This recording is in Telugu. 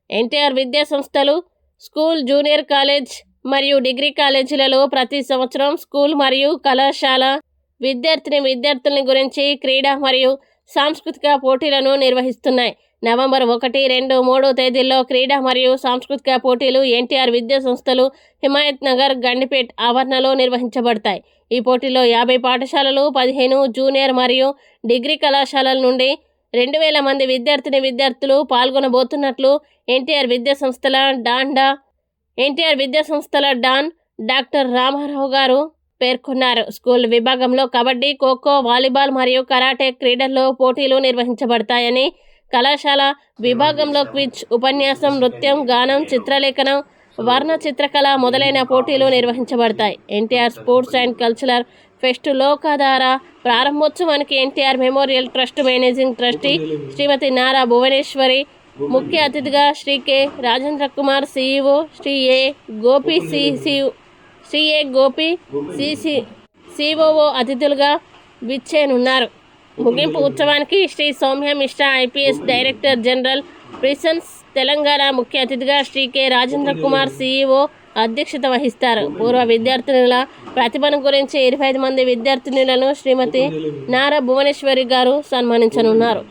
ఎన్టీఆర్ విద్యా సంస్థలు, స్కూల్, జూనియర్ కాలేజ్ మరియు డిగ్రీ కాలేజీలలో ప్రతి సంవత్సరం స్కూల్ మరియు కళాశాల విద్యార్థులని గురించి క్రీడా మరియు సాంస్కృతిక పోటీలను నిర్వహిస్తున్నాయి. నవంబర్ 1, 2, 3 తేదీల్లో క్రీడా మరియు సాంస్కృతిక పోటీలు ఎన్టీఆర్ విద్యా సంస్థలు, హిమాయత్ నగర్, గండిపేట్ ఆవరణలో నిర్వహించబడతాయి. ఈ పోటీల్లో 50 పాఠశాలలు, 15 జూనియర్ మరియు డిగ్రీ కళాశాలల నుండి 2000 మంది విద్యార్థులు పాల్గొనబోతున్నట్లు ఎన్టీఆర్ విద్యా సంస్థల డాన్ డాక్టర్ రామారావు గారు పేర్కొన్నారు. స్కూల్ విభాగంలో కబడ్డీ, ఖోఖో, వాలీబాల్ మరియు కరాటే క్రీడల్లో పోటీలు నిర్వహించబడతాయని, కళాశాల విభాగంలో క్విజ్, ఉపన్యాసం, నృత్యం, గానం, చిత్రలేఖనం, వర్ణ చిత్రకళ మొదలైన పోటీలు నిర్వహించబడతాయి. NTR sports and cultural fest Lokadhara ప్రారంభోత్సవానికి NTR memorial trust managing trustee Shrimati Nara Bhuvaneshwari, ముఖ్య అతిథిగా Shri K Rajendra Kumar, CEO Shri A Gopi, COO అతిథులుగా విచ్చేయనున్నారు. ముగింపు ఉత్సవానికి Shri Sowmya Mishra, IPS director general prisons, Telangana ముఖ్య అతిథిగా శ్రీ కె రాజేంద్ర కుమార్, సిఇఓ అధ్యక్షత వహిస్తారు. పూర్వ విద్యార్థినుల ప్రతిభను గురించి 25 మంది విద్యార్థినులను శ్రీమతి నారా భువనేశ్వరి గారు సన్మానించనున్నారు.